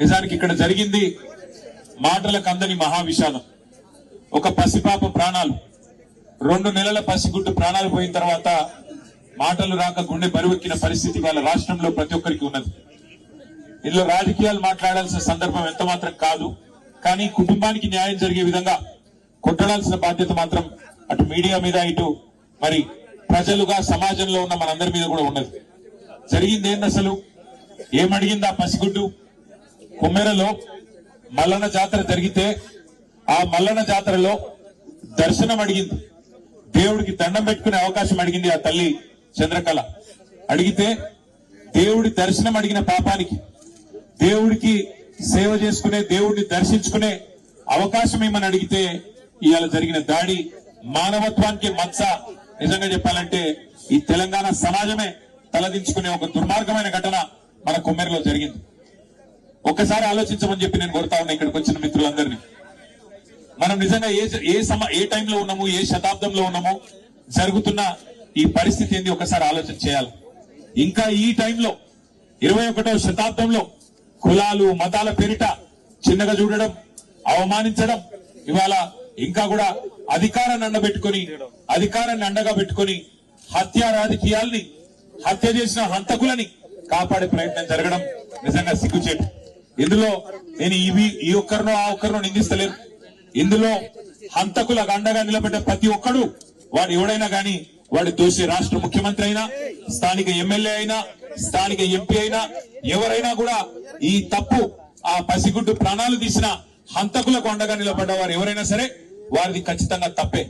నిజానికి ఇక్కడ జరిగింది మాటలకు అందని మహావిషాదం. ఒక పసిపాప ప్రాణాలు, 2 నెలల పసిగుడ్డు ప్రాణాలు పోయిన తర్వాత మాటలు రాక గుండె బరువెక్కిన పరిస్థితి వాళ్ళ రాష్ట్రంలో ప్రతి ఒక్కరికి ఉన్నది. ఇందులో రాజకీయాలు మాట్లాడాల్సిన సందర్భం ఎంత మాత్రం కాదు. కానీ కుటుంబానికి న్యాయం జరిగే విధంగా కొట్టడాల్సిన బాధ్యత మాత్రం అటు మీడియా మీద, ఇటు మరి ప్రజలుగా సమాజంలో ఉన్న మనందరి మీద కూడా ఉన్నది. జరిగింది ఏంది అసలు? ఏమడిగింది ఆ పసిగుడ్డు? కుమ్మెరలో మల్లన్న జాతర జరిగితే ఆ మల్లన్న జాతరలో దర్శనం అడిగింది, దేవుడికి దండం పెట్టుకునే అవకాశం అడిగింది ఆ తల్లి చంద్రకళ. అడిగితే దేవుడి దర్శనం అడిగిన పాపానికి, దేవుడికి సేవ చేసుకునే, దేవుడిని దర్శించుకునే అవకాశం ఏమని అడిగితే ఇవాళ జరిగిన దాడి మానవత్వానికి మచ్చ. నిజంగా చెప్పాలంటే ఈ తెలంగాణ సమాజమే తలదించుకునే ఒక దుర్మార్గమైన ఘటన మన కుమ్మెరలో జరిగింది. ఒక్కసారి ఆలోచించమని చెప్పి నేను కోరుతా ఉన్నా ఇక్కడికి వచ్చిన మిత్రులందరినీ. మనం నిజంగా ఏ టైంలో ఉన్నాము, ఏ శతాబ్దంలో ఉన్నామో, జరుగుతున్న ఈ పరిస్థితి ఏంది ఒకసారి ఆలోచన చేయాలి. ఇంకా ఈ టైంలో 21వ శతాబ్దంలో కులాలు మతాల పేరిట చిన్నగా చూడడం, అవమానించడం, ఇవాళ ఇంకా కూడా అధికారాన్ని అండగా పెట్టుకొని హత్య రాజకీయాల్ని, హత్య చేసిన హంతకులని కాపాడే ప్రయత్నం జరగడం నిజంగా సిగ్గుచేటు. ఇందులో నేను ఈ ఒక్కరినో ఆ ఒక్కరినో నిందిస్తలేను. ఇందులో హంతకులకు అండగా నిలబడ్డ ప్రతి ఒక్కడు, వాడు ఎవడైనా గాని, వాడి దోషి రాష్ట్ర ముఖ్యమంత్రి అయినా, స్థానిక ఎమ్మెల్యే అయినా, స్థానిక ఎంపీ అయినా, ఎవరైనా కూడా ఈ తప్పు, ఆ పసిగుడ్డు ప్రాణాలు తీసిన హంతకులకు అండగా నిలబడ్డ వారు ఎవరైనా సరే వారిది ఖచ్చితంగా తప్పే.